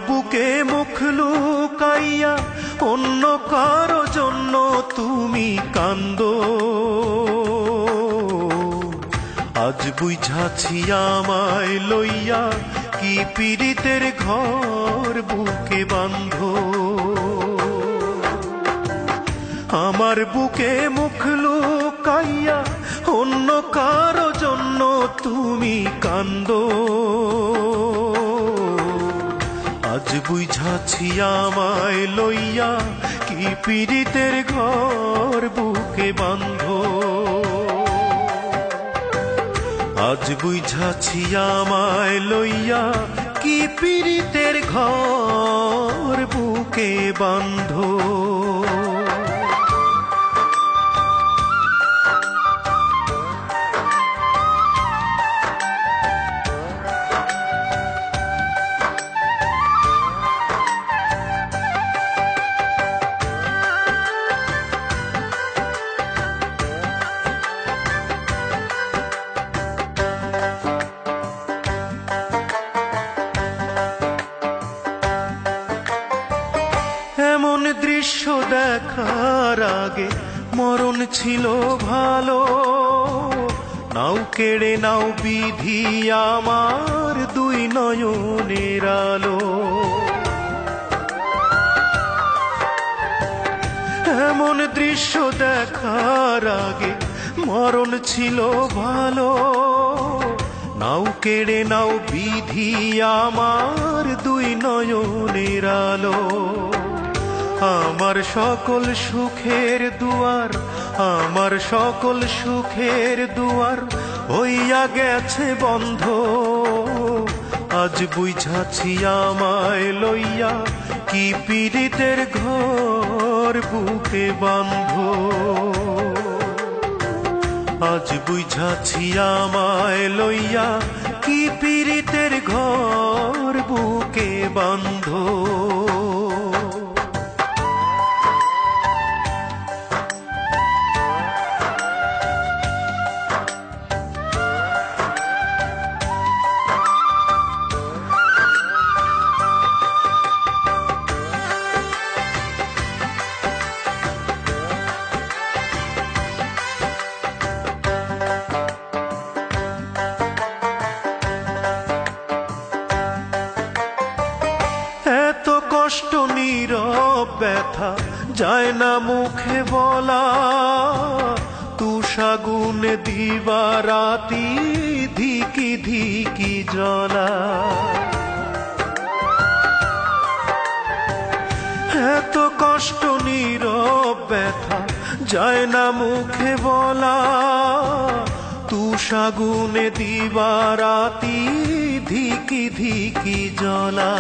বুকে মুখ লুকাইয়া অন্য কারো জন্য তুমি কান্দো। আজ বুঝাছি আমায় লইয়া কি পীড়িতের ঘর বুকে বাঁধো। আমার বুকে মুখ লুকাইয়া অন্য কারো জন্য তুমি কান্দো। আজ বুঝাছি আমায় লইয়া কি পীড়িতের ঘর বুকে বাঁধো। আজ বুঝাছি আমায় লইয়া কি পীড়িতের ঘর বুকে বাঁধো। এমন দৃশ্য দেখার আগে মরণ ছিল ভালো। নাও কেড়ে নাও বিধি আমার দুই নয়নের আলো। এমন দৃশ্য দেখার আগে মরণ ছিল ভালো। নাও কেড়ে নাও বিধি আমার দুই নয়নের আলো। আমার সকল সুখের দুয়ার, আমার সকল সুখের দুয়ার হইয়া গেছে বন্ধ। আজ বুঝাছি আমায় লইয়া কি পীড়িতের ঘর বুকে বাঁধো। আজ বুঝাছি আমায় লইয়া কি পীড়িতের ঘর বুকে বাঁধো। এত কষ্ট নীরব ব্যথা যায় না মুখে বলা। তুষাগুনে দিবারাতি ধিকি ধিকি জ্বলা। এত কষ্ট নীরব ব্যথা যায় না মুখে বলা। তুষাগুনে দিবারাতি ধিকি ধিকি জ্বলা।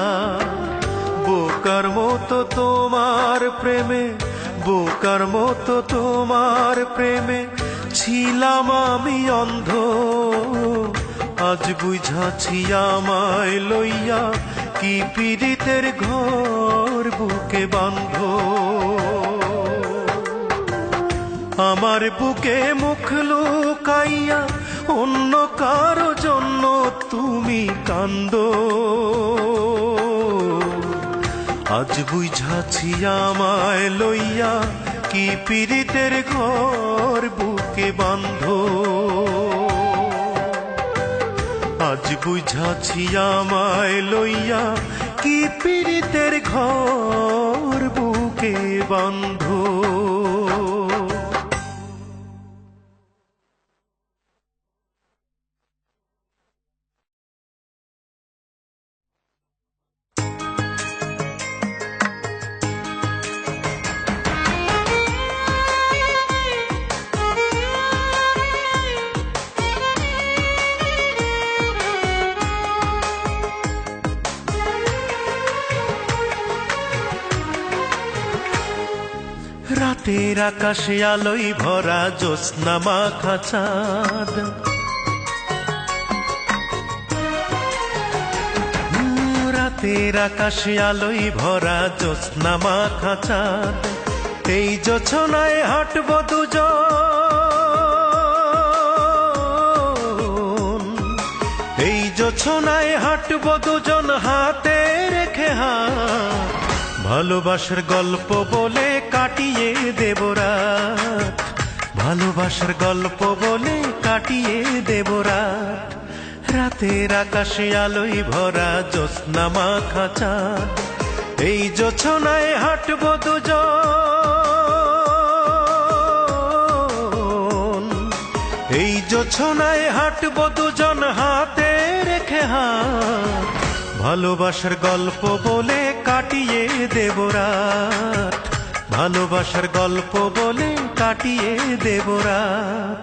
বোকার মতো তোমার প্রেমে, বোকার মতো তোমার প্রেমে ছিলাম আমি অন্ধ। আজ বুঝাছি আমায় লইয়া কি পীড়িতের ঘর বুকে বাঁধো। আমার বুকে মুখ লুকাইয়া অন্য কারো জন্য তুমি কান্দো। আজ বুঝাছি আমায় লইয়া কি পীড়িতের ঘর বুকে বাঁধো। আজ বুঝাছি আমায় লইয়া কি পীড়িতের ঘর বুকে বাঁধো। রাতের আকাশে আলোয় ভরা জ্যোৎস্না মাখা চাঁদ। রাতের আকাশে আলোয় ভরা জ্যোৎস্না মাখা চাঁদ। এই জোছনায় হাঁটব দুজন, এই জোছনায় হাঁটবো দুজন হাতে রেখে হাত, ভালোবাসার গল্প বলে কাটিয়ে দেব রাত, ভালোবাসার গল্প বলে কাটিয়ে দেব রাত। রাতের আকাশে আলোয় ভরা জ্যোৎস্না মাখা চাঁদ, এই জোছনায় হাঁটবো দুজন, এই জোছনায় হাঁটবো দুজন হাতে রেখে হাত, ভালোবাসার গল্প বলে কাটিয়ে দেব রাত, ভালোবাসার গল্প বলে কাটিয়ে দেব রাত।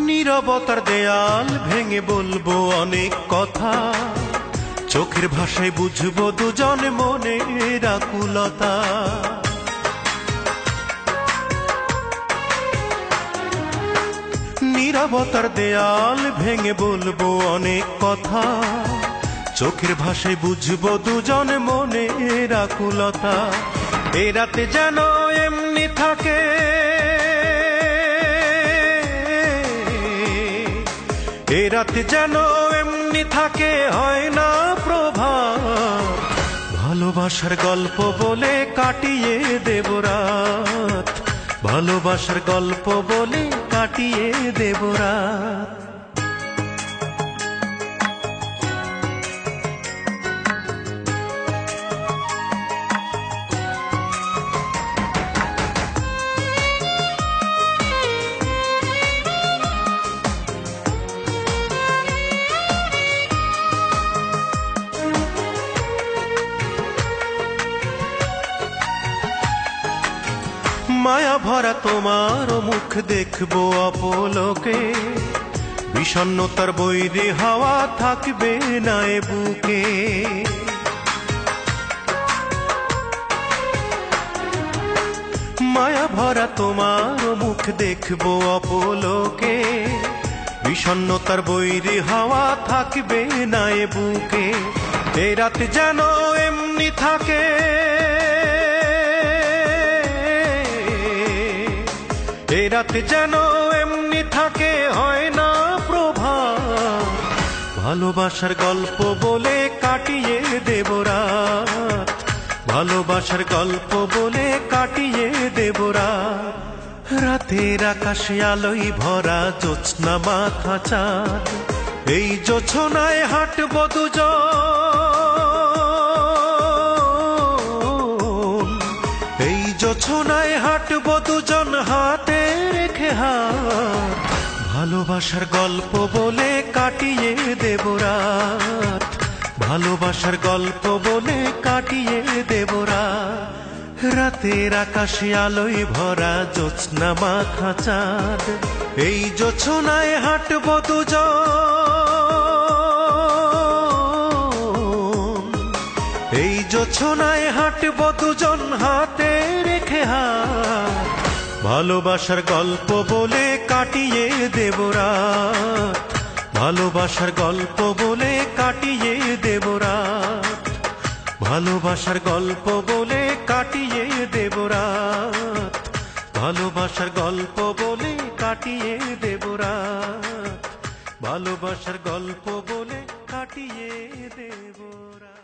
নীরবতার দেয়াল ভেঙে বলবো অনেক কথা, চোখের ভাষায় বুঝবো দুজন মনের আকুলতা। নীরবতার দেয়াল ভেঙে বলবো অনেক কথা, চোখের ভাষায় বুঝবো দুজন মনের আকুলতা। এ রাতে যেন এমনি থাকে, এ রাতে যেন এমনি থাকে, হয় না প্রভাত, ভালোবাসার গল্প বলে কাটিয়ে দেব রাত, ভালোবাসার গল্প বলে কাটিয়ে দেব রাত। মায়া ভরা তোমার মুখ দেখবো অপলোকে, বিষণ্ণতার বৈরী হাওয়া থাকবে না এ বুকে। মায়া ভরা তোমার মুখ দেখবো অপলোকে, বিষণ্ণতার বৈরী হাওয়া থাকবে না এ বুকে। এ রাত যেন এমনি থাকে, এ রাত যেন এমনি থাকে, হয় না প্রভাত, ভালোবাসার গল্প বলে কাটিয়ে দেব রাত, ভালোবাসার গল্প বলে কাটিয়ে দেব রাত। রাতের আকাশে আলোয় ভরা জ্যোৎস্না মাখা চাঁদ, এই জোছনায় হাঁটবো দুজন, এই জোছনায় হাঁটবো দুজন হাতে রেখে হাত, ভালোবাসার গল্প বলে কাটিয়ে দেব রাত, ভালোবাসার গল্প বলে কাটিয়ে দেব রাত। রাতের আকাশে আলোয় ভরা জ্যোৎস্না মাখা চাঁদ, এই জোছনায় হাঁটবো দুজন, এই জোছনায় হাঁটবো দুজন হাতে রেখে হাত, ভালোবাসার গল্প বলে কাটিয়ে দেব রাত, ভালোবাসার গল্প বলে কাটিয়ে দেব রাত, ভালোবাসার গল্প বলে কাটিয়ে দেব রাত, ভালোবাসার গল্প বলে কাটিয়ে দেব রাত, ভালোবাসার গল্প বলে কাটিয়ে দেব রাত।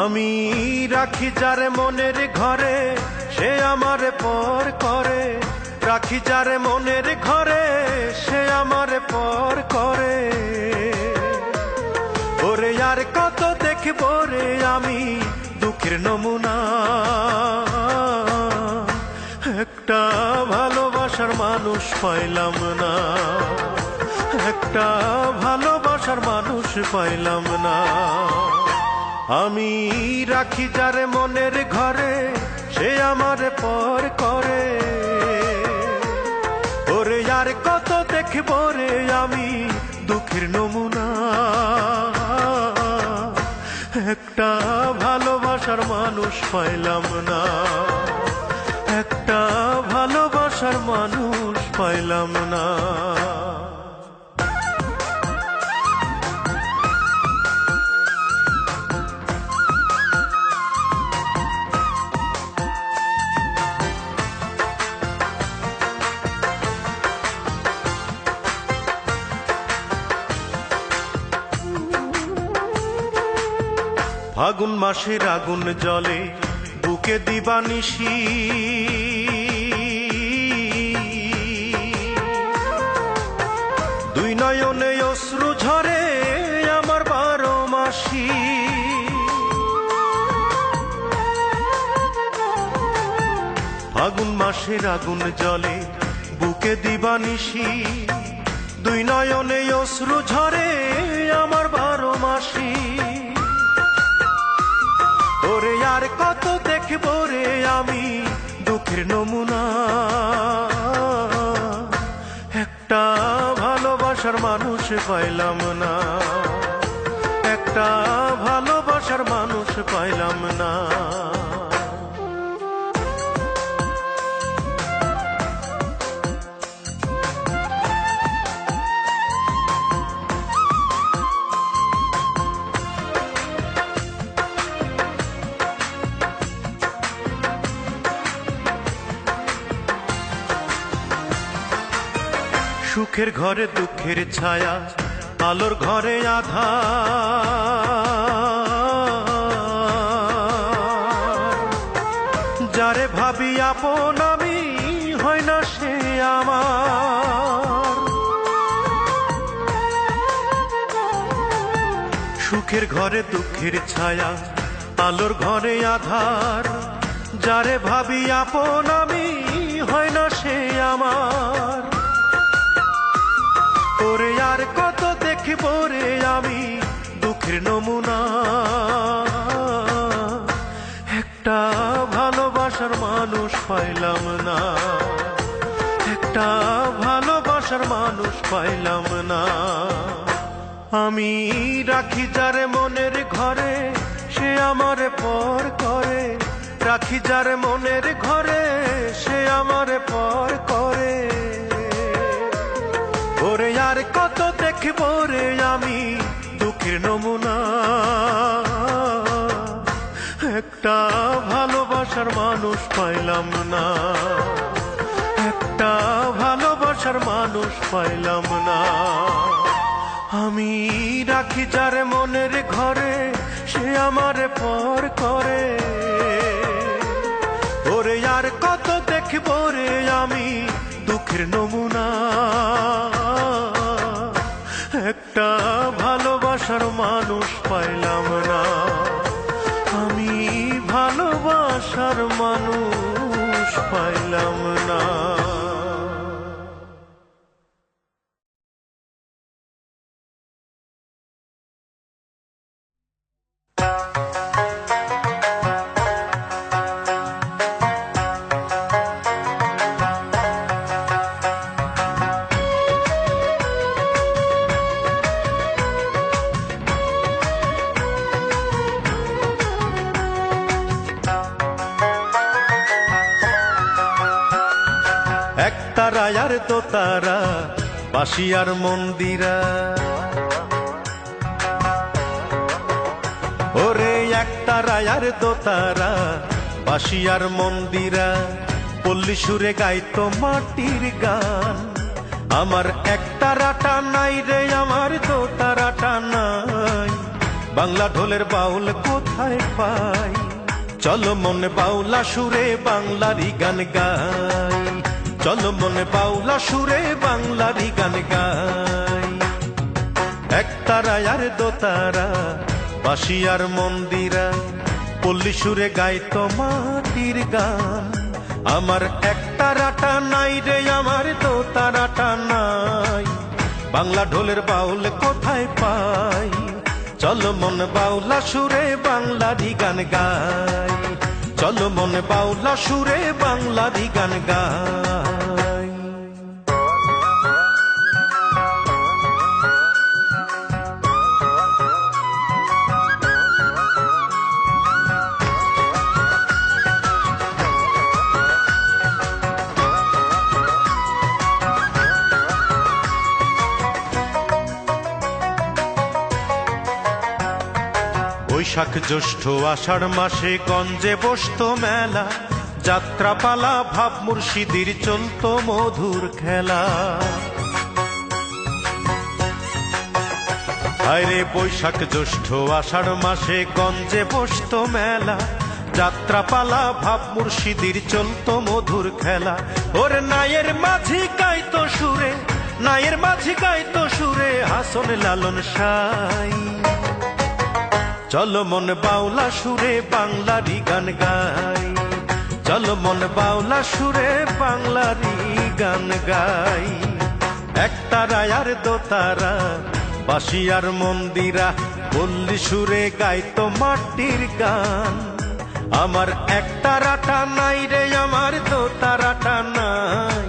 আমি রাখি যারে মনের ঘরে, সে আমার পর করে, রাখি যারে মনের ঘরে, সে আমার পর করে। ওরে আর কত দেখবো রে আমি দুঃখের নমুনা, একটা ভালোবাসার মানুষ পাইলাম না, একটা ভালোবাসার মানুষ পাইলাম না। আমি রাখি যারে মনের ঘরে, সে আমারে পর করে। ওরে আর কত দেখবো রে আমি দুঃখের নমুনা, একটা ভালোবাসার মানুষ পাইলাম না, একটা ভালোবাসার মানুষ পাইলাম না। ফাগুন মাসের আগুন জলে বুকে দিবানিশি, দুই নয়নে অশ্রু ঝরে আমার 12 মাসি। ফাগুন মাসের আগুন জলে বুকে দিবানিশি, দুই নয়নে অশ্রু ঝরে আমার 12 মাসি। ওরে আর কত দেখবো রে আমি দুঃখের নমুনা, একটা ভালোবাসার মানুষ পাইলাম না, একটা ভালোবাসার মানুষ পাইলাম না। সুখের ঘরে দুঃখের ছায়া, আলোর ঘরে আধার, যারে ভাবি আপন আমি হয় না সে আমার। সুখের ঘরে দুঃখের ছায়া, আলোর ঘরে আধার, যারে ভাবি আপন আমি হয় না সে আমার। ওরে আর কত দেখবো রে আমি দুঃখের নমুনা, একটা ভালোবাসার মানুষ পাইলাম না, একটা ভালোবাসার মানুষ পাইলাম না। আমি রাখি যারে মনের ঘরে, সে আমারে পর করে। রাখি যারে মনের ঘরে, সে আমারে পর করে। ওরে আর কত দেখবো রে আমি দুঃখের নমুনা, একটা ভালোবাসার মানুষ পাইলাম না, একটা ভালোবাসার মানুষ পাইলাম না। আমি রাখি যারে মনের ঘরে, সে আমারে পর করে। ওরে আর কত দেখবো রে আমি দুঃখের নমুনা, একটা ভালোবাসার মানুষ পাইলাম না, আমি ভালোবাসার মানুষ পাইলাম না। একতারা আর দোতারা, বাঁশিয়ার মন্দিরা, ওরে একতারা আর দোতারা, বাঁশিয়ার মন্দিরা, পল্লী সুরে গাইতো মাটির গান। আমার একতারাটা নাই রে, আমার দোতারাটা নাই, বাংলা ঢোলের বাউল কোথায় পাই? চলো মনে বাউলা সুরে বাংলারই গান গাই, চলো মনে বাউলা সুরে বাংলারই গান গাই। একতারা আর দোতারা, বাঁশিয়ার মন্দিরা, পল্লী সুরে গাইতো মাটির গান। আমার একটা রাটা নাই রে, আমার তো তারাটা নাই। বাংলা ঢোলের বাউল কোথায় পাই? চলো মন বাউলা সুরে বাংলারই গান গাই, চলো মন বাউলা সুরে বাংলারই গান গাই। বৈশাখ জ্যৈষ্ঠ আষাঢ় মাসে গঞ্জে বসতো মেলা, যাত্রাপালা ভাব মুর্শিদির চলতো মধুর খেলা। হায়রে বৈশাখ জ্যৈষ্ঠ আষাঢ় মাসে গঞ্জে বসতো মেলা, যাত্রাপালা ভাব মুর্শিদির চলতো মধুর খেলা। ওর নায়ের মাঝি গাইতো সুরে, নায়ের মাঝি গাইতো সুরে হাসন লালন সাই। চলো মন বাউলা সুরে বাংলারই গান গাই, চলো মন বাউলা সুরে বাংলারই গান গাই। একতারা আর দোতারা বাঁশি আর মন্দিরা পল্লী সুরে গাইতো মাটির গান। আমার একতারাটা নাই রে, আমার দোতারাটা নাই।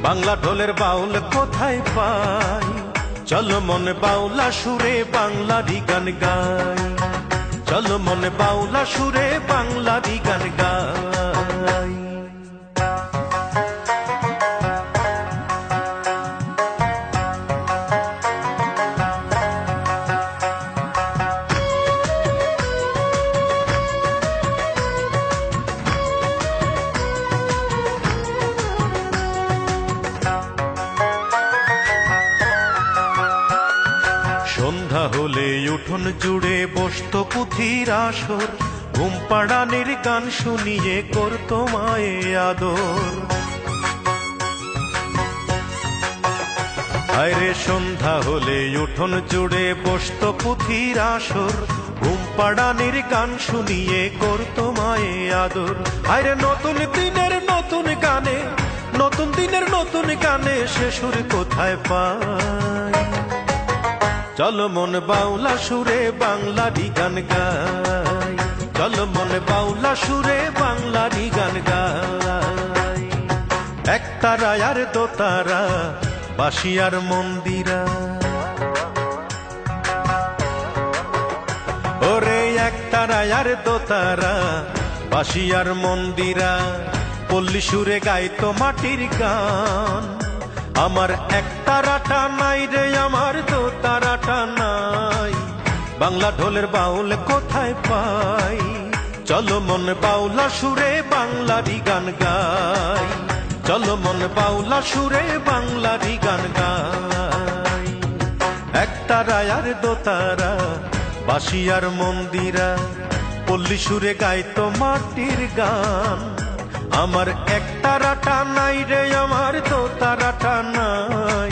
বাংলা ঢোলের বাউল কোথায় পাই? চলো মন বাউলা সুরে বাংলারই গান গাই, চলো মন বাউলা সুরে বাংলারই গান গাই। সন্ধ্যা হলে উঠোন জুড়ে বসতো পুঁথির আসর, ঘুম পাড়ানির গান শুনিয়ে করতো মায়ে আদর। হায়রে সন্ধ্যা হলে উঠোন জুড়ে বসতো পুঁথির আসর, ঘুম পাড়ানির গান শুনিয়ে করতো মায়ে আদর। হায়রে নতুন দিনের নতুন গানে, নতুন দিনের নতুন গানে সে সুর কোথায় পাই? চলো মন বাউলা সুরে বাংলারই গান গাই, চলো মন বাউলা সুরে বাংলারই গান গাই। একতারা আর দোতারা বাঁশি আর মন্দিরা, ওরে একতারা আর দোতারা বাঁশি আর মন্দিরা পল্লী সুরে গাইতো মাটির গান। আমার একতারাটা নাই রে, আমার দোতারাটা নাই। বাংলা ঢোলের বাউল কোথায় পাই? চলো মন বাউলা সুরে বাংলারই গান গাই, চলো মন বাউলা সুরে বাংলারই গান গাই। একতারা আর দোতারা বাঁশি আর মন্দিরা পল্লী সুরে গাইতো মাটির গান। আমার একতারাটা নাই রে, আমার দোতারাটা নাই।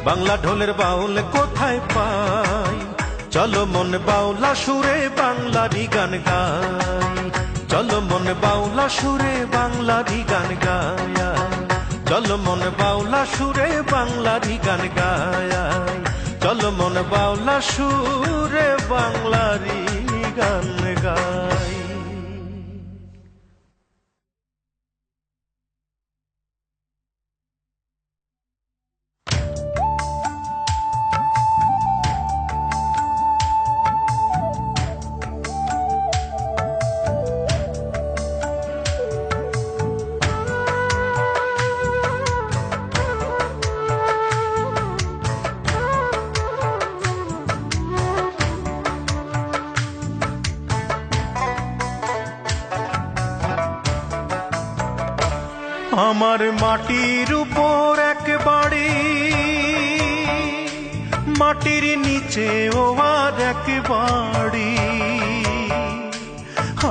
বাংলা ঢোলের বাউল কোথায় পাই? চলো মন বাউলা সুরে বাংলারই গান গাই, চলো মন বাউলা সুরে বাংলারই গান গায়, চলো মন বাউলা সুরে বাংলারই গান গায়, চলো মন বাউলা সুরে বাংলারই গান গায়। আমার মাটির উপর এক বাড়ি, মাটির নিচে ও আর এক বাড়ি।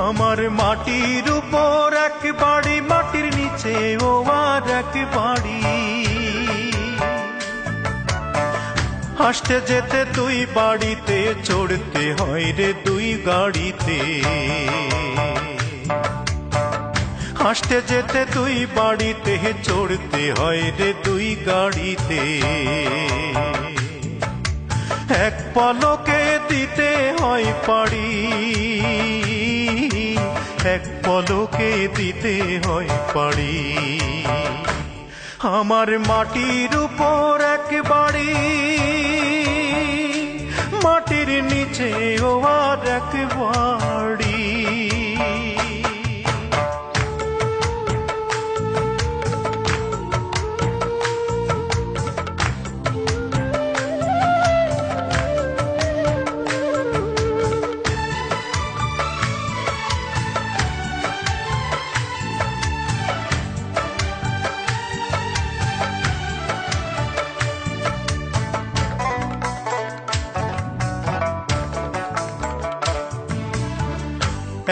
আমার মাটির উপর এক বাড়ি, মাটির নিচে ও আর এক বাড়ি। আসতে যেতে দুই বাড়িতে চড়তে হয় রে দুই গাড়িতে। হাসতে যেতে দুই বাড়িতে চড়তে হয় রে দুই গাড়িতে, এক পলকে দিতে হয় পাড়ি, এক পলকে দিতে হয় পাড়ি। আমার মাটির উপর এক বাড়ি, মাটির নিচে ও আর এক বাড়ি।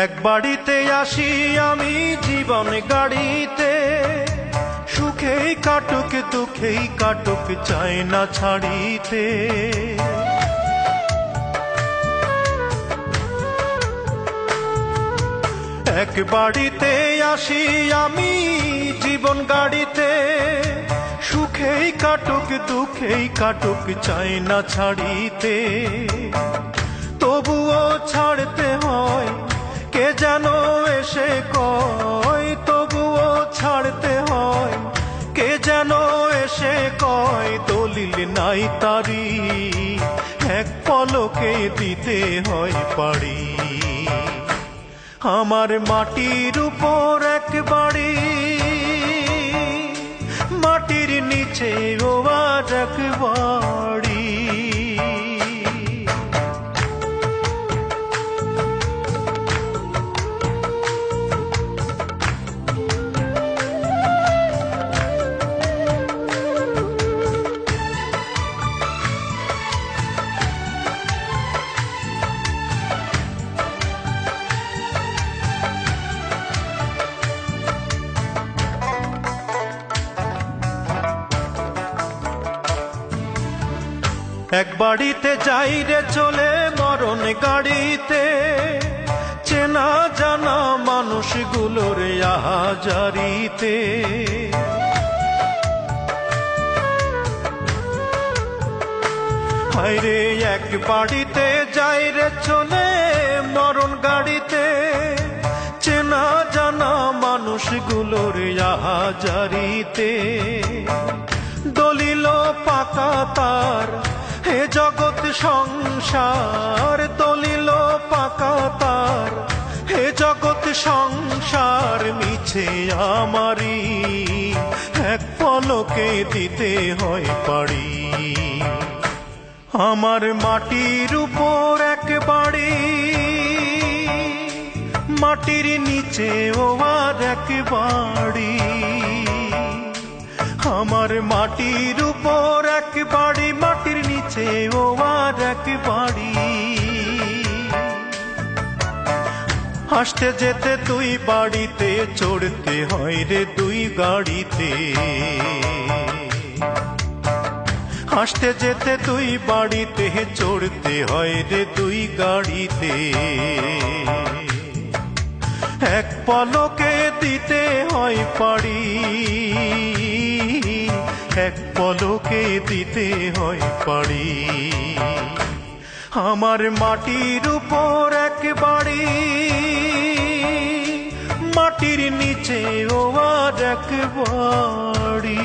এক বাড়িতে আসি আমি জীবন গাড়িতে, সুখেই কাটুক দুঃখেই কাটুক চাই না ছাড়িতে। এক বাড়িতে আসি আমি জীবন গাড়িতে, সুখেই কাটুক দুঃখেই কাটুক চাই না ছাড়িতে। তবুও ছাড়তে হয় কে যেন এসে কয়, তবুও ছাড়তে হয় কে যেন এসে কয়, দলিল নাই তারি এক পলকে দিতে হয় পাড়ি। আমার মাটির উপর এক বাড়ি, মাটির নিচে ও আর এক বাড়ি। এক বাড়িতে যাই রে চলে মরণ গাড়িতে, চেনা জানা মানুষগুলোর আহাজারিতে। হায়রে এক বাড়িতে যাই রে চলে মরণ গাড়িতে, চেনা জানা মানুষগুলোর আহাজারিতে। দলিল পাকা তার হে জগৎ সংসার, দলিল পাকা তার হে জগৎ সংসার। মিছে আমারি এক পলকে দিতে হয় পাড়ি। আমার মাটির উপর এক বাড়ি, মাটির নিচে ও আর এক বাড়ি। আমার মাটির উপর এক বাড়ি, মাটির নিচে ও আর এক বাড়ি। হাসতে যেতে দুই বাড়িতে চড়তে হয় রে দুই গাড়িতে, হাসতে যেতে দুই বাড়িতে চড়তে হয় রে দুই গাড়িতে। এক পলকে দিতে হয় পাড়ি, এক পলকে দিতে হয় পাড়ি। আমার মাটির উপর এক বাড়ি, মাটির নিচে ও আর এক বাড়ি।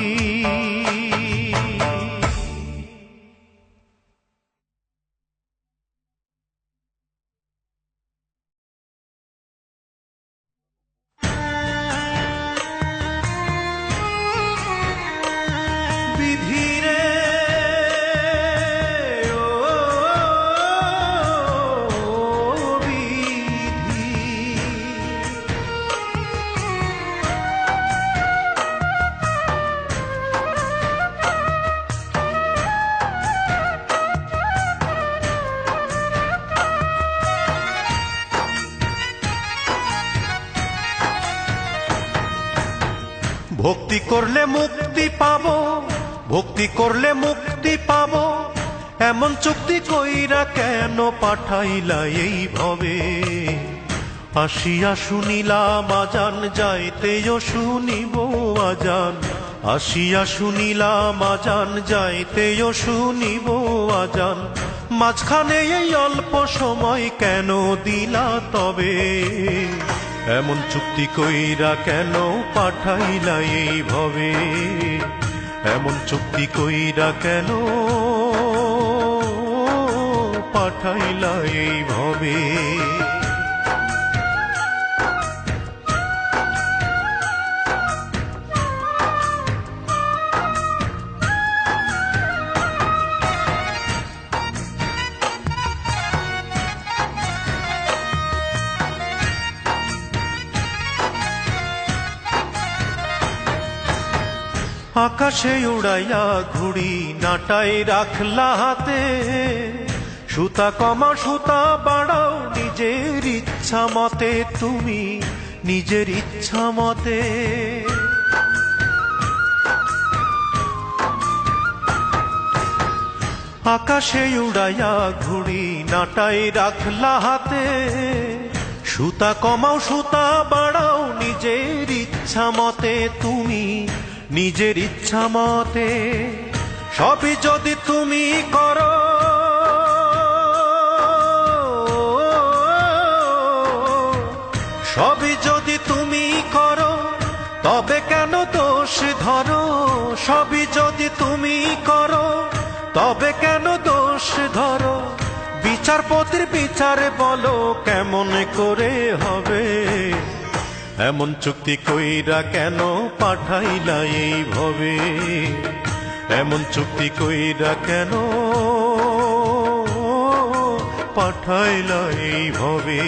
ভক্তি করলে মুক্তি পাবো, ভক্তি করলে মুক্তি পাবো, এমন চুক্তি কইরা কেন পাঠাইলা এই ভবে। আসিয়া শুনিলাম আজান, যাইতেও শুনিব আজান। আসিয়া শুনিলাম আজান, যাইতেও শুনিব আজান। মাঝখানে এই অল্প সময় কেন দিলা তবে? এমন চুক্তি কইরা কেন পাঠাইলা এই ভবে? এমন চুক্তি কইরা কেন পাঠাইলা এই ভবে? আকাশে উড়াইয়া ঘুড়ি নাটাই রাখলা হাতে, সুতা কমা সুতা বাড়াও নিজের ইচ্ছা মতে, তুমি নিজের ইচ্ছা মতে। আকাশে উড়াইয়া ঘুড়ি নাটাই রাখলা হাতে, সুতা কমাও সুতা বাড়াও নিজের ইচ্ছা মতে, তুমি নিজের ইচ্ছা মতে। সবই যদি তুমি করো, সবই যদি তুমি করো, তবে কেন দোষ ধরো? সবই যদি তুমি করো, তবে কেন দোষ ধরো? বিচারপতির বিচারে বলো কেমন করে হবে? এমন চুক্তি কইরা কেন পাঠাইলা এই ভবে? এমন চুক্তি কইরা কেন পাঠাইলা এই ভবে?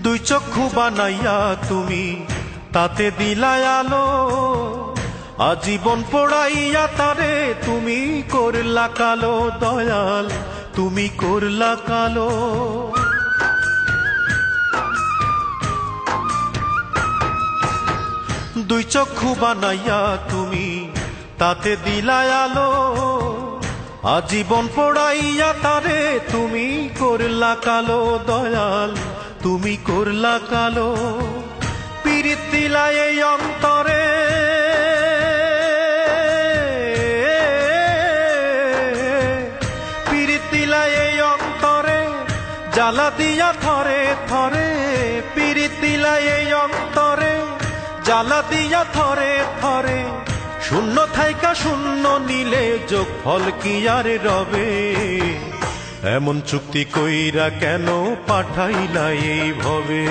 দুই চক্ষু বানাইয়া তুমি তাতে দিলাই আলো, আজীবন পোড়াইয়া তারে তুমি করলা কালো। দয়াল তুমি করলা কালো। দুই চক্ষু বানাইয়া তুমি তাতে দিলাই আলো, আজীবন পোড়াইয়া তারে তুমি করলা কালো। দয়াল তুমি করলা কালো। পীড়িত দিলা এই অন্তরে, পীড়িত দিলা এই অন্তরে, জ্বালা দিয়া থরে থরে। পীড়িত দিলা এই অন্তরে, জ্বালা দিয়া থরে থরে। শূন্য থাইকা শূন্য নিলে যোগফল কি আর রবে? এমন চুক্তি কইরা কেন পাঠাইলা এই ভবে?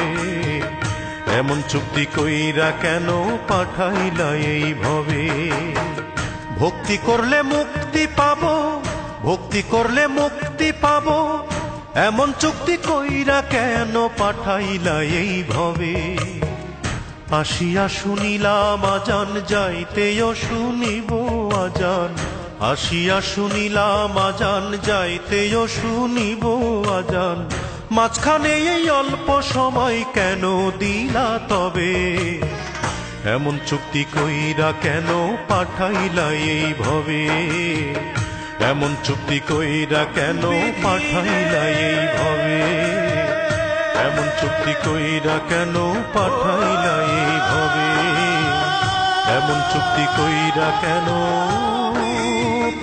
এমন চুক্তি কইরা কেন পাঠাইলা এই ভবে? ভক্তি করলে মুক্তি পাবো, ভক্তি করলে মুক্তি পাবো, এমন চুক্তি কইরা কেন পাঠাইলা এই ভবে? আসিয়া শুনিলাম আজান, যাইতেও শুনিব আজান। আসিয়া শুনিলাম আজান, যাইতেও শুনিব আজান। মাঝখানে এই অল্প সময় কেন দিলা তবে? এমন চুক্তি কইরা কেন পাঠাইলা এই ভবে? এমন চুক্তি কইরা কেন পাঠাইলা এই ভবে? এমন চুক্তি কইরা কেন পাঠাইলা এই ভবে? এমন চুক্তি কইরা কেন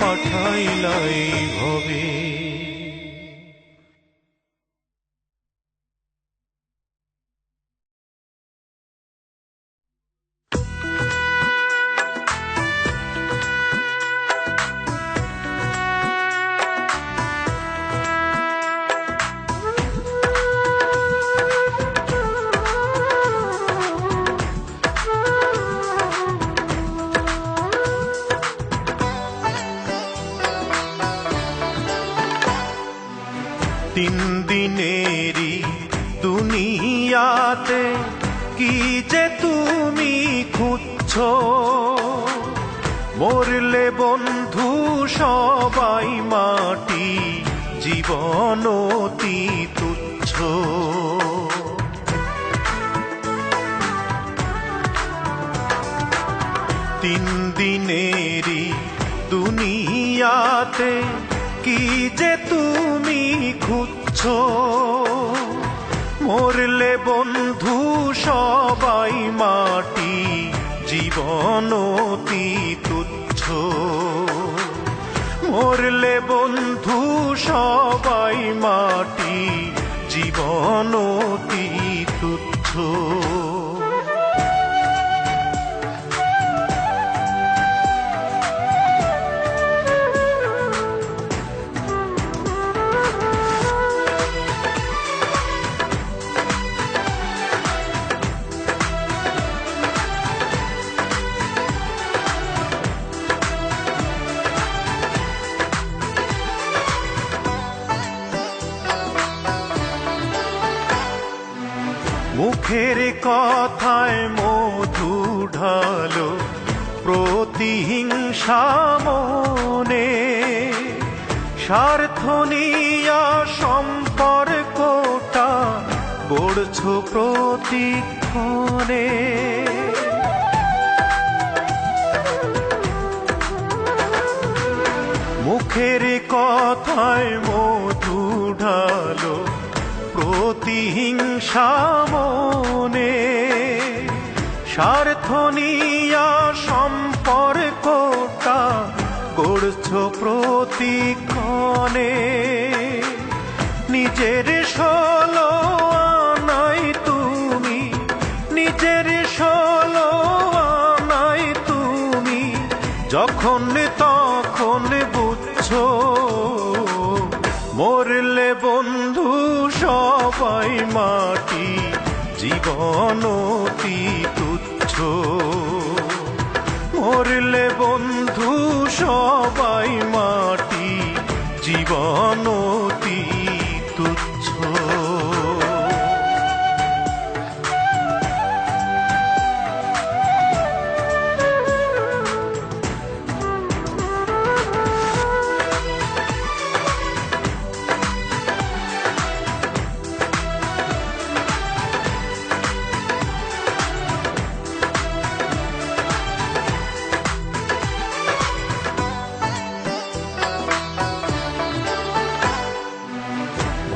পাঠাইলা এই ভবে? তিন দিনেরই দুনিয়াতে কি যে তুমি খুঁজছো? মরলে বন্ধু সবাই মাটি, জীবন অতি তুচ্ছ। 3 দিনেরই দুনিয়াতে কি যে তুমি খুঁজছো। মরলে বন্ধু সবাই মাটি, জীবন অতি তুচ্ছ। মরলে বন্ধু সবাই মাটি, জীবন অতি তুচ্ছ। মুখের কথায় মধু ঢালো, প্রতিহিংসা মনে। স্বার্থ নিয়া সম্পর্কটা গড়ছো প্রতিক্ষণে। মুখের কথায় মধু ঢালো, প্রতিহিংসা মনে। স্বার্থ নিয়া সম্পর্কটা গড়ছো প্রতিক্ষণে। নিজের ষোলো আনাই তুমি, নিজের ষোলো আনাই তুমি যখন তখন বুঝছো। মরলে বন্ধু সবাই মাটি, জীবন অতি তুচ্ছ। মরলে বন্ধু সবাই মাটি, জীবন অতি তুচ্ছ।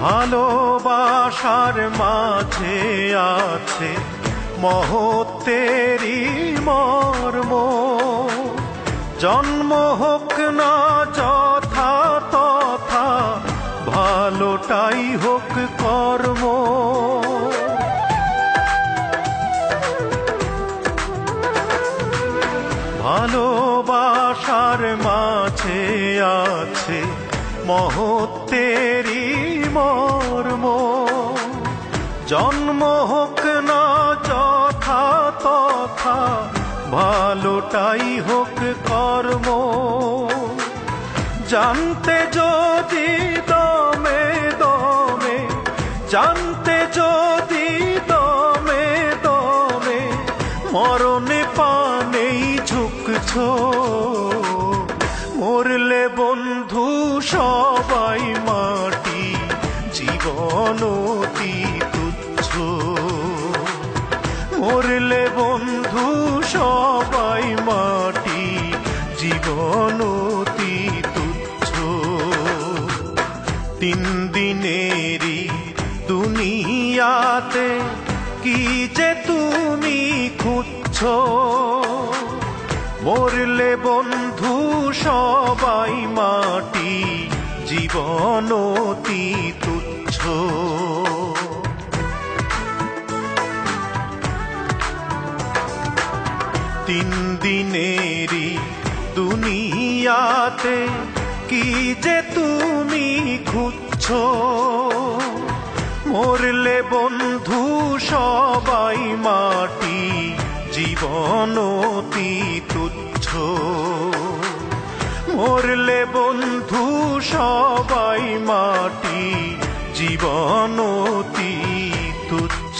ভালোবাসার মাঝে আছে মহত্বেরই মর্ম। জন্ম হোক না যথা তথা, ভালোটাই হোক কর্ম। ভালোবাসার মাঝে আছে মহত্বেরই মর্ম। জন্ম হোক না যথা তথা, ভালোটাই হোক কর্ম। জানতে যদি দমে দমে, জানতে যদি দমে দমে, মরণে পানেই ঝুঁকছো। মরলে বন্ধু সবাই মাটি, জীবন অতি তুচ্ছ। মরলে বন্ধু সবাই মাটি, জীবন অতি তুচ্ছ। 3 দিনেরই দুনিয়াতে কি যে তুমি খুঁজছো। মরলে বন্ধু সবাই মাটি, জীবন অতি তুচ্ছ। 3 দিনেরই দুনিয়াতে কি যে তুমি খুঁজছো। মরলে বন্ধু সবাই মাটি, জীবন অতি তুচ্ছ। মরলে বন্ধু সবাই মাটি, জীবন অতি তুচ্ছ।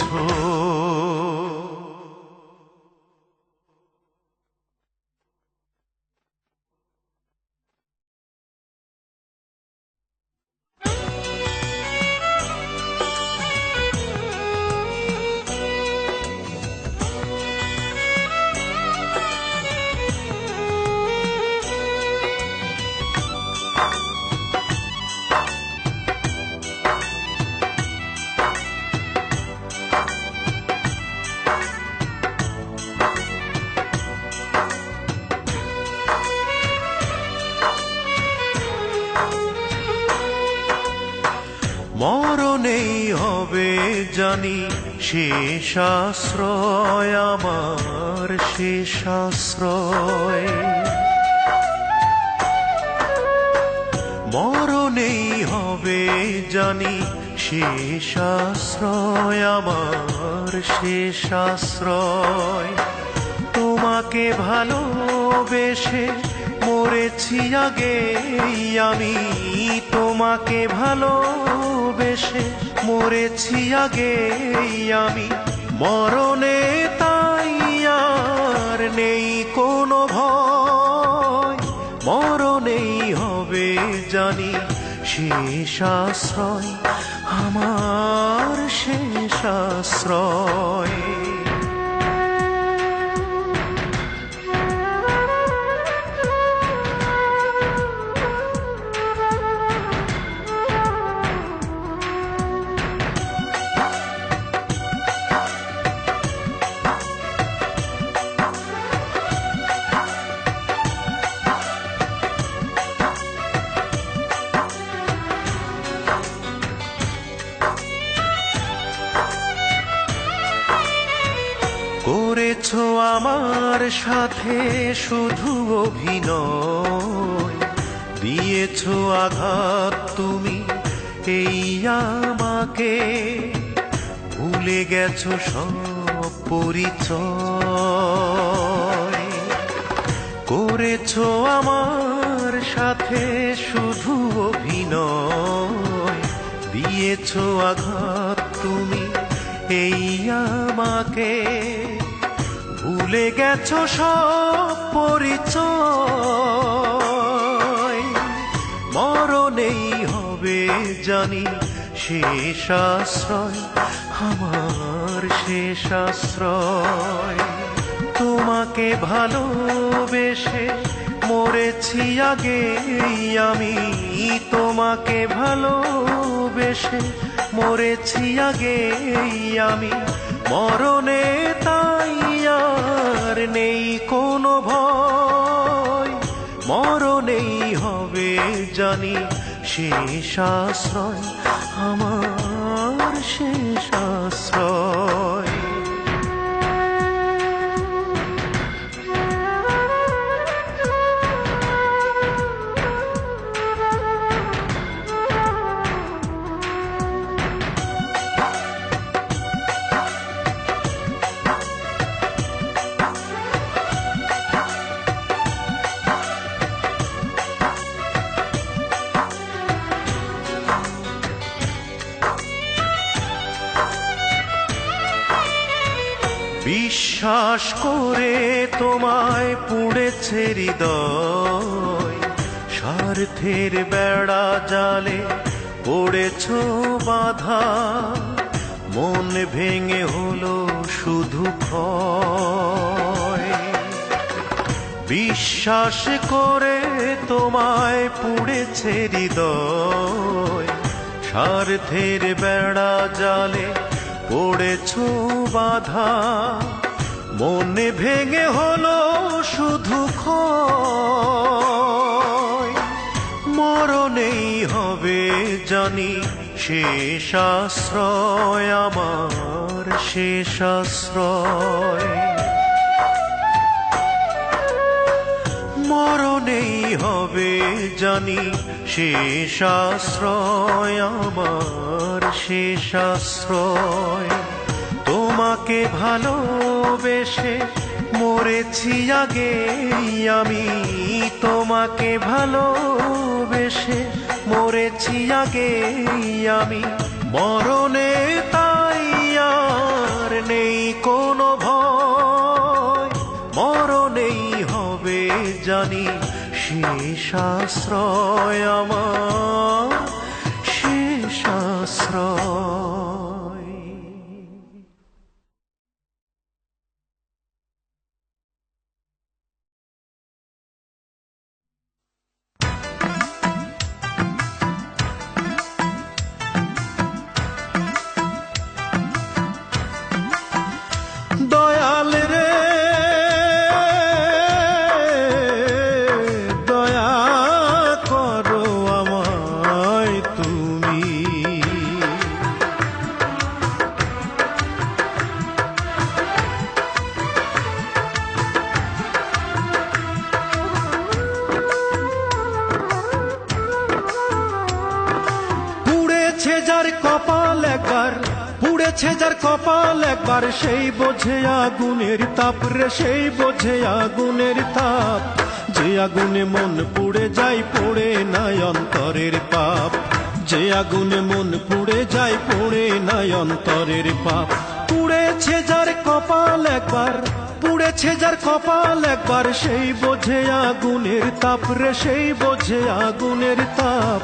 মরণেই হবে জানি শেষ আশ্রয়, আমার শেষ আশ্রয়। মরণেই হবে জানি শেষ আশ্রয়, আমার শেষ আশ্রয়। তোমাকে ভালোবেসে মরেছি আগেই আমি, তোমাকে ভালোবেসে মরেছি আগেই আমি। মরণে তাই আর নেই কোনো ভয়, মরণেই হবে জানি শেষ আশ্রয়, আমার শেষ আশ্রয়। করেছো আমার সাথে শুধু অভিনয়, দিয়েছো আঘাত তুমি এই আমাকে, ভুলে গেছো সব পরিচয়। করেছো আমার সাথে শুধু অভিনয়, দিয়েছো আঘাত তুমি এই আমাকে, ভুলে গেছো সব পরিচয়। মরণেই হবে জানি শেষ আশ্রয়, আমার শেষ আশ্রয়। তোমাকে ভালোবেসে মরেছি আগেই আমি, তোমাকে ভালোবেসে মরেছি আগেই আমি। মরণে তাই আর নেই কোনো ভয়, মরণেই হবে জানি শেষ আশ্রয়, আমার শেষ আশ্রয়। বিশ্বাস করে তোমায় পুড়েছে হৃদয়, স্বার্থের বেড়া জালে পড়েছ বাধা। মন ভেঙে হলো শুধু ক্ষয়, বিশ্বাস করে তোমায় পুড়েছে হৃদয়, স্বার্থের বেড়া জালে পড়েছ বাধা। মনে ভেঙে হলো শুধু ক্ষয়, মরণেই হবে জানি শেষ আশ্রয়, আমার শেষ আশ্রয়। মরণেই হবে জানি শেষ আশ্রয়, আমার শেষ আশ্রয়। তোমাকে ভালোবেসে মরেছি আগেই আমি, তোমাকে ভালোবেসে মরেছি আগেই আমি। মরণে তাই আর নেই কোনো ভয়, মরণেই হবে জানি শেষ আশ্রয়, আমার শেষ আশ্রয়। দয়াল রে দয়া করো আমায় তুমি, পুড়েছে যার কপাল একবার সেই বোঝে আগুনের তাপ রে, সেই বোঝে আগুনের তাপ। যে আগুনে মন পুড়ে যায় পড়ে নাই অন্তরের পাপ, যে আগুনে মন পুড়ে যায় পড়ে নাই অন্তরের পাপ। পুড়েছে যার কপাল একবার, পুড়েছে যার কপাল একবার সেই বোঝে আগুনের তাপ রে, সেই বোঝে আগুনের তাপ।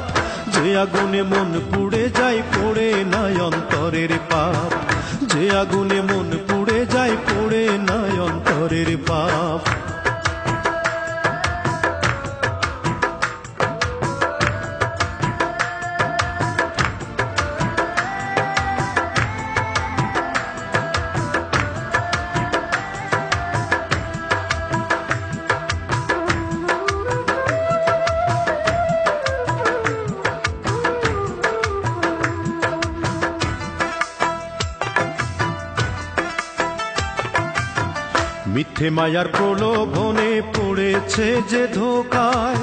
যে আগুনে মন পুড়ে যায় পড়ে নাই অন্তরের পাপ, যে আগুনে মন পুড়ে যায় পড়ে নাই অন্তরের পাপ। মিথ্যে মায়ার প্রলোভনে পড়েছে যে ধোকায়,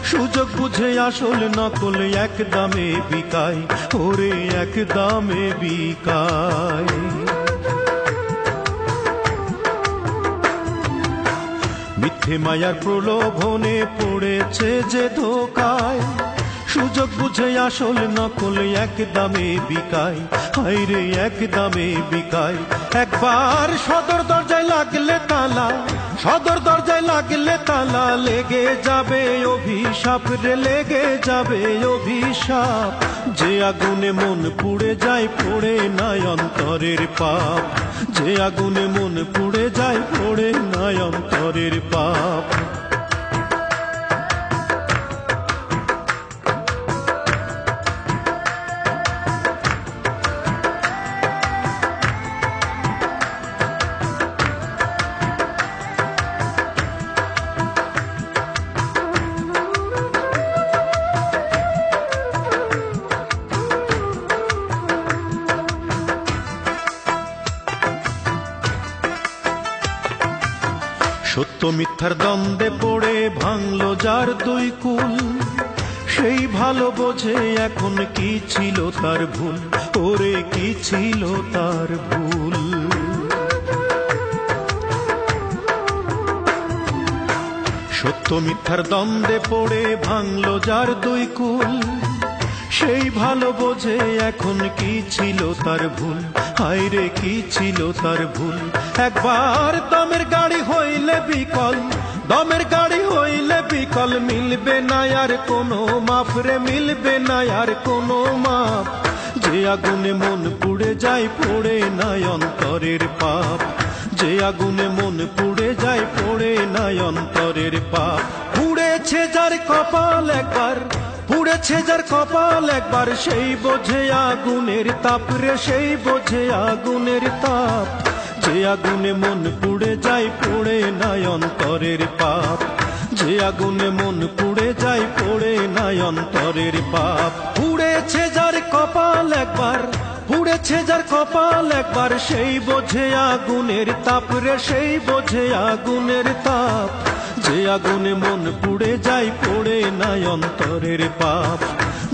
সুযোগ বুঝে আসল নকল এক দামে বিকায়, ওরে এক দামে বিকায়। মিথ্যে মায়ার প্রলোভনে পড়েছে যে ধোকায়, সুযোগ বুঝে আসল নকল এক দামে বিকায়, হায়রে এক দামে বিকায়। একবার সদর দরজায় লাগলে তালা, সদর দরজায় লাগলে তালা, লেগে যাবে অভিশাপ রে, লেগে যাবে অভিশাপ। যে আগুনে মন পুড়ে যায় পড়ে নাই অন্তরের পাপ, যে আগুনে মন পুড়ে যায় পড়ে নাই অন্তরের পাপ। সত্য মিথ্যার দ্বন্দ্বে পড়ে ভাঙলো যার দুই কুল, সেই ভালো বোঝে এখন কি ছিল তার ভুল, ওরে কি ছিল তার ভুল। সত্য মিথ্যার দ্বন্দ্বে পড়ে ভাঙলো যার দুই কুল, সেই ভালো বোঝে এখন কি ছিল তার ভুল, হায়রে কি ছিল তার ভুল। একবার দমের গাড়ি হইলে বিকল, দমের গাড়ি হইলে বিকল, মিলবে না আর কোনো মাপ রে, মিলবে না আর কোনো মাপ। যে আগুনে মন পুড়ে যায় পড়ে নাই অন্তরের পাপ, যে আগুনে মন পুড়ে যায় পড়ে নাই অন্তরের পাপ। পুড়েছে যার কপাল একবার, পুড়েছে যার কপাল একবার সেই বোঝে আগুনের তাপ রে, সেই বোঝে আগুনের তাপ। যে আগুনে মন পুড়ে যায় পড়ে নাই অন্তরের পাপ, যে আগুনে মন পুড়ে যায় পড়ে নাই অন্তরের পাপ। পুড়েছে যার কপাল একবার, পুড়েছে যার কপাল একবার সেই বোঝে আগুনের তাপ রে, সেই বোঝে আগুনের তাপ। যে আগুনে মন পুড়ে যায় পড়ে নাই অন্তরের পাপ,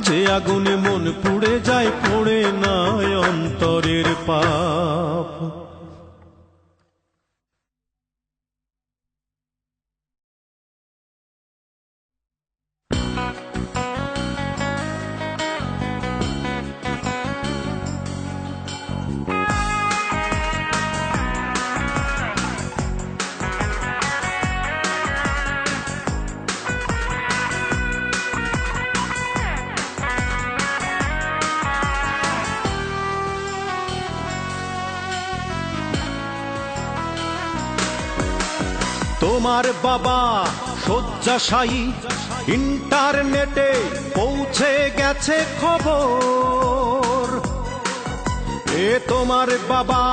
যে আগুনে মন পুড়ে যায় পড়ে নাই অন্তরের পাপ। তোমার বাবা শয্যাশায়ী, ইন্টারনেটে পৌঁছে গেছে খবর। এ তোমার বাবা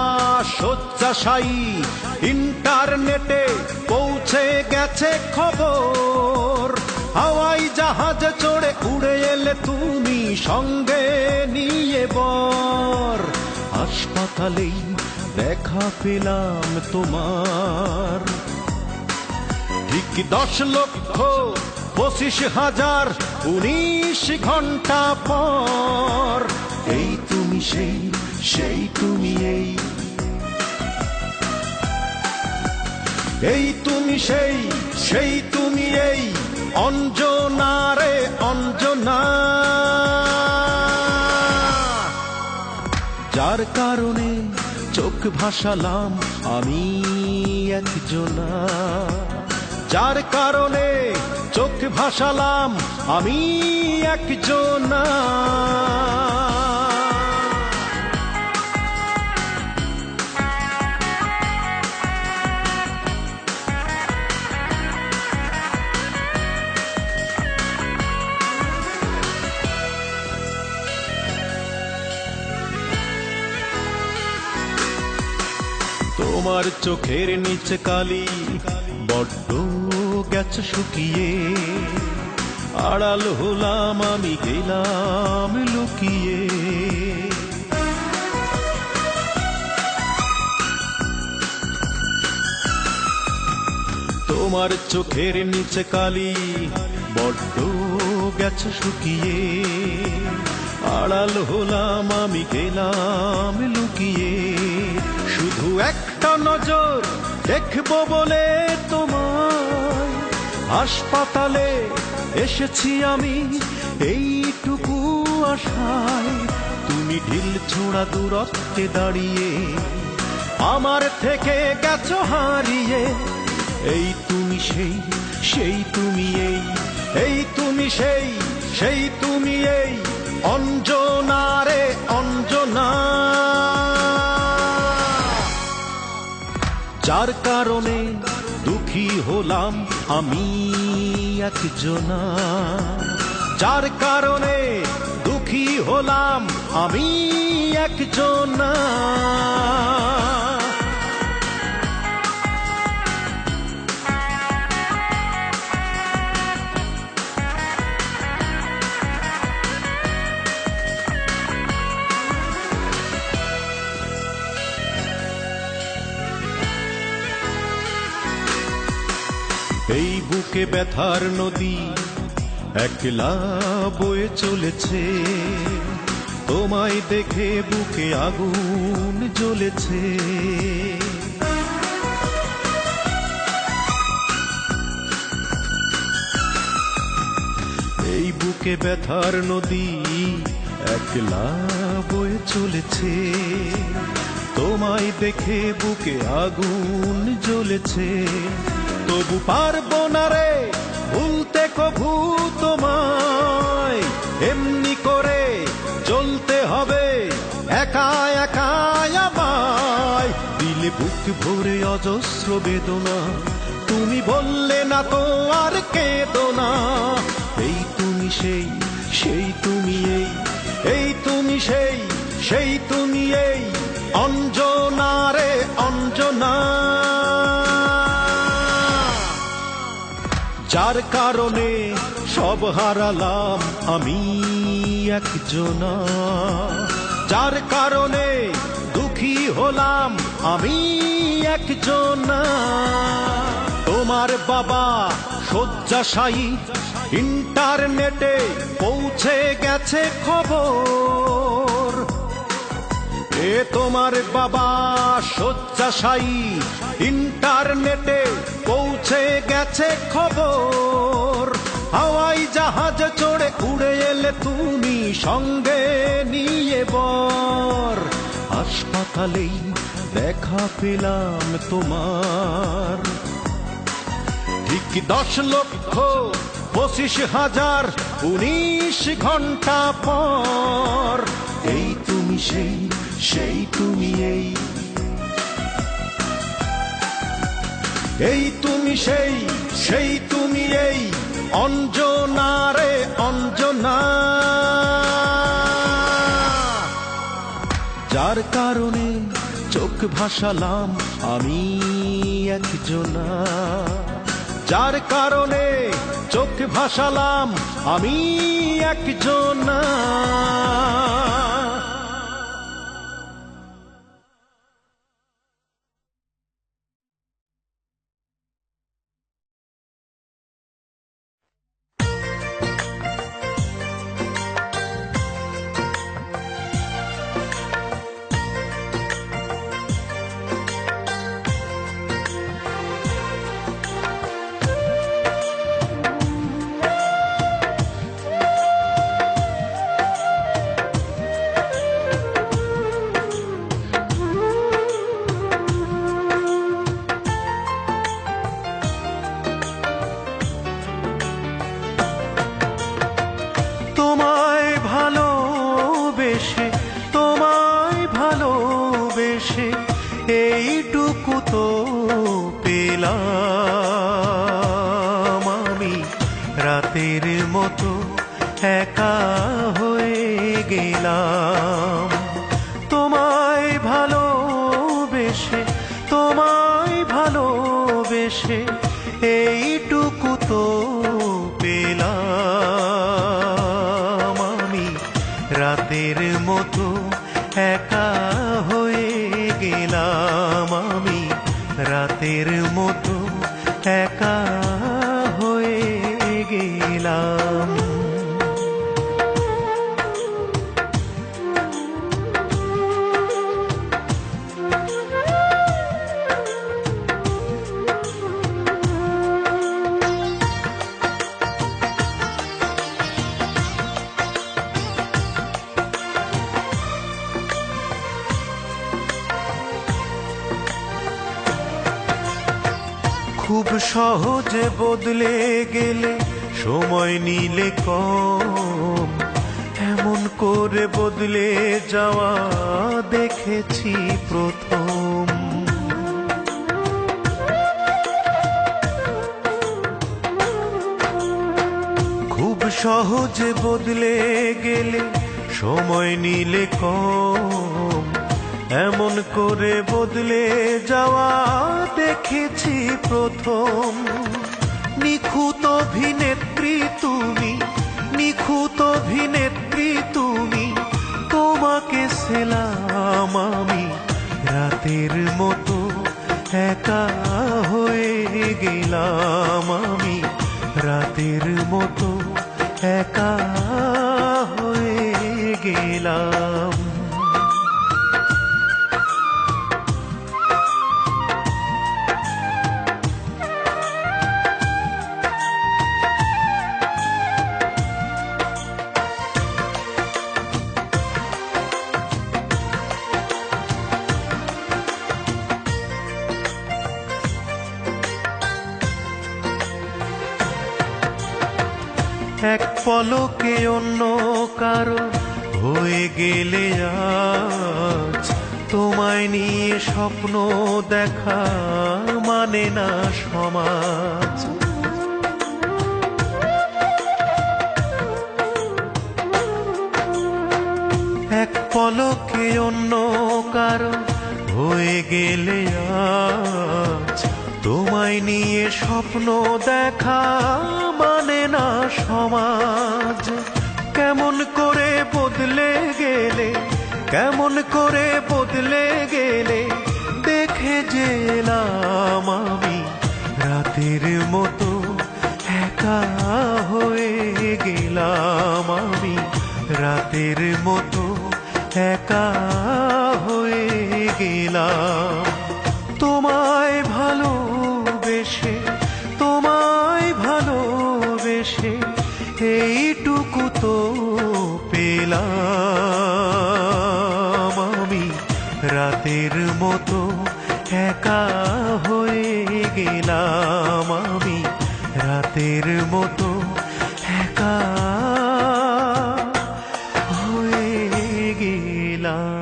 শয্যাশায়ী, ইন্টারনেটে পৌঁছে গেছে খবর। হাওয়াই জাহাজে চড়ে উড়ে এলে তুমি সঙ্গে নিয়ে বর। হাসপাতালেই দেখা পেলাম তোমার, ঠিক 10,25,019 ঘন্টা পর। এই তুমি সেই সেই তুমি এই তুমি সেই তুমি এই অঞ্জনা রে অঞ্জনা, যার কারণে চোখ ভাসালাম আমি একজনা, যার কারণে চোখ ভাসালাম আমি একজনা। তোমার চোখের নিচে কালি বড্ড গেছে শুকিয়ে, আড়াল হলাম আমি গেলাম লুকিয়ে। তোমার চোখের নিচে কালি বড্ড গেছে শুকিয়ে, আড়াল হলাম আমি গেলাম লুকিয়ে। শুধু একটা নজর দেখবো বলে তোমায় হাসপাতালে এসেছি আমি এইটুকু আশায়। তুমি ঢিল ছোড়া দূরত্বে দাঁড়িয়ে আমার থেকে গেছো হারিয়ে। এই তুমি সেই তুমি এই তুমি সেই তুমি এই অঞ্জনা রে অঞ্জনা, যার কারণে দুঃখী হলাম আমি একজনা, যার কারণে দুঃখী হলাম আমি একজনা। এই বুকে ব্যথার নদী একলা বয়ে চলেছে, তোমায় দেখে বুকে আগুন জ্বলেছে। এই বুকে ব্যথার নদী একলা বয়ে চলেছে, তোমায় দেখে বুকে আগুন জ্বলেছে। তবু পারবো না রে ভুলতে কভু তোমায়, এমনি করে চলতে হবে একা একা আমায়। দিলে বুক ভরে অজস্র বেদনা, তুমি বললে না তো আর কেঁদো না। এই তুমি সেই তুমি এই তুমি সেই তুমি এই অঞ্জনা রে অঞ্জনা, যার কারণে সব হারালাম আমি একজনা, যার কারণে দুঃখী হলাম আমি একজনা। তোমার বাবা শয্যাশায়ী, ইন্টারনেটে পৌঁছে গেছে খবর। তোমার বাবা শয্যাশায়ী, ইন্টারনেটে পৌঁছে গেছে খবর। হাওয়াই জাহাজ চড়ে উড়ে এলে তুমি সঙ্গে নিয়ে বর। হাসপাতালেই দেখা পেলাম তোমার, ঠিক 10,25,19 ঘন্টা পর। এই তুমি সেই তুমি এই তুমি সেই তুমি এই অঞ্জনা রে অঞ্জনা, যার কারণে চোখ ভাসালাম আমি একজনা, যার কারণে চোখ ভাসালাম আমি একজনা। রাতের মতো একা হয়ে গেলাম। তোমায় ভালোবেসে, তোমায় ভালোবেসে এইটুকু তো পেলাম আমি। রাতের মতো একা হয়ে গেলাম আমি, রাতের মতো একা হয়ে গেলাম। খুব সহজে বদলে গেলে সময় নিলে কম, এমন করে বদলে যাওয়া দেখেছি প্রথম। খুব সহজে বদলে গেলে সময় নিলে কম, এমন করে বদলে যাওয়া দেখেছি প্রথম। নিখুঁত অভিনেত্রী তুমি, নিখুঁত অভিনেত্রী তুমি, তোমাকে সেলাম আমি। রাতের মতো একা হয়ে গেলাম আমি, রাতের মতো একা হয়ে গেলাম। এক পলকে অন্য কারো হয়ে গেলে আজ, তোমায় নিয়ে স্বপ্ন দেখা মানে না সমাজ। এক পলকে অন্য কারো হয়ে গেলে আজ, তোমায় নিয়ে স্বপ্ন দেখা মানে না সমাজ। কেমন করে বদলে গেলে, কেমন করে বদলে গেলে দেখে যে এলাম আমি। রাতের মতো একা হয়ে গেলাম আমি, রাতের মতো একা হয়ে গেলাম। তোমায় ভালোবেসে, তোমায় ভালোবেসে এইটুকু তো পেলাম আমি। রাতের মতো একা হয়ে গেলাম আমি, রাতের মতো একা হয়ে গেলাম।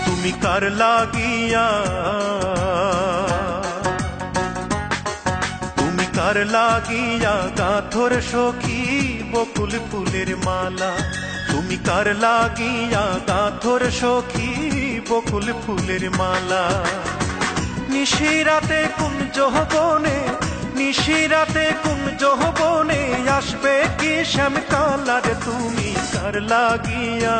তুমি কার লাগিয়া, তুমি কার লাগিয়া গাথর সখী বকুল ফুলের মালা। তুমি কার লাগিয়া গাথর সখী বকুল ফুলের মালা। নিশিরাতে কোন যৌবনে, নিশিরাতে কোন যৌবনে আসবে কি শ্যাম কালার। তুমি কার লাগিয়া,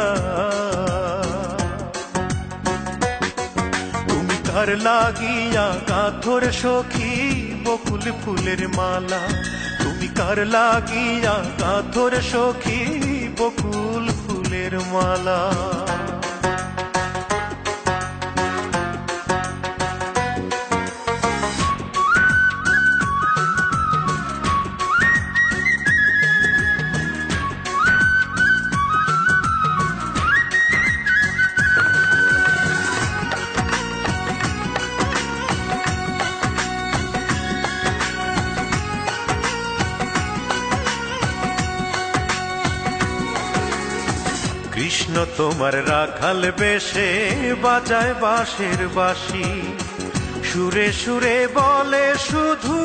কার লাগিয়া গাথর সখী বকুল ফুলের মালা। তুমি কার লাগিয়া গাথর সখী বকুল ফুলের মালা। কৃষ্ণ তোমার রাখাল বেশে বাজায় বাঁশের বাঁশি, সুরে সুরে বলে শুধু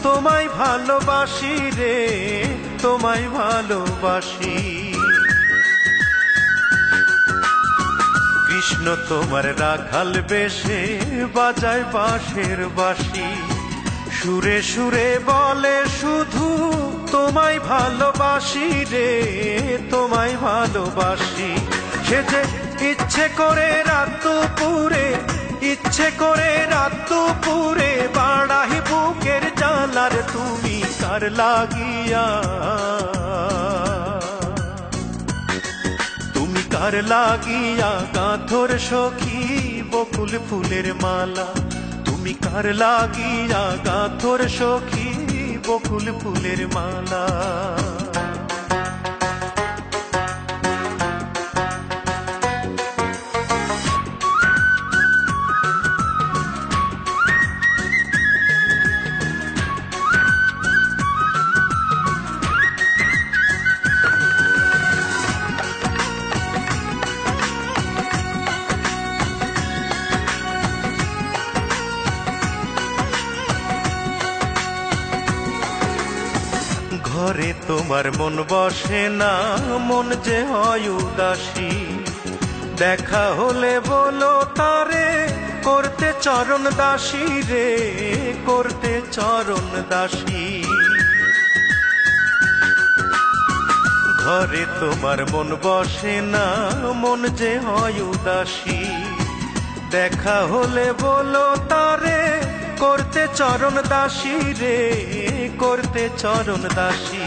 তোমায় ভালোবাসি রে, তোমায় ভালোবাসি। কৃষ্ণ তোমার রাখাল বেশে বাজায় বাঁশের বাঁশি, সুরে সুরে বলে শুধু তোমায় ভালোবাসি রে, তোমায় ভালোবাসি। সে যে ইচ্ছে করে রাত দুপুরে, ইচ্ছে করে রাত দুপুরে বাড়াই বুকের জ্বালার, তুমি কার লাগিয়া, তুমি কার লাগিয়া গাঁথর সখী বকুল ফুলের মালা, তুমি কার লাগিয়া গাঁথর সখী বকুল ফুলের মালা। ঘরে তোমার মন বসে না, মন যে হয় উদাসী, দেখা হলে বলো তারে করতে চরণ দাসী রে, করতে চরণ দাসী। ঘরে তোমার মন বসে না, মন যে হয় উদাসী, দেখা হলে বলো তারে করতে চরণ দাসী রে, করতে চরণ দাসী।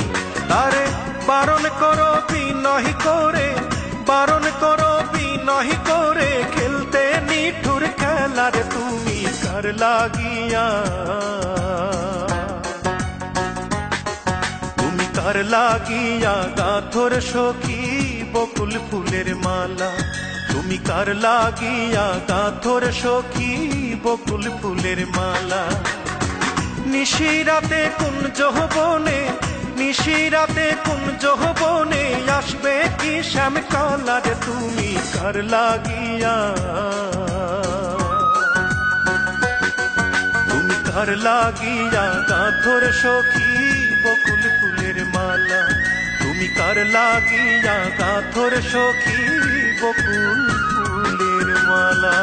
তারে বারণ করো বিনয় করে, বারণ করো বিনয় করে, খেলতে নিঠুর খেলার, তুমি কার লাগিয়া, তুমি কার লাগিয়া গাঁথর সখী বকুল ফুলের মালা, তুমি কার লাগিয়া গাঁথর সখী বকুল ফুলের মালা। নিশিরাতে কুঞ্জ বনে, নিশিরাতে কুঞ্জ বনে আসবে কি শ্যাম কালার, তুমি কার লাগিয়া, তুমি কার লাগিয়া গাঁথর সখী বকুল ফুলের মালা, তুমি কার লাগিয়া গাঁথর সখী বকুল ফুলের মালা।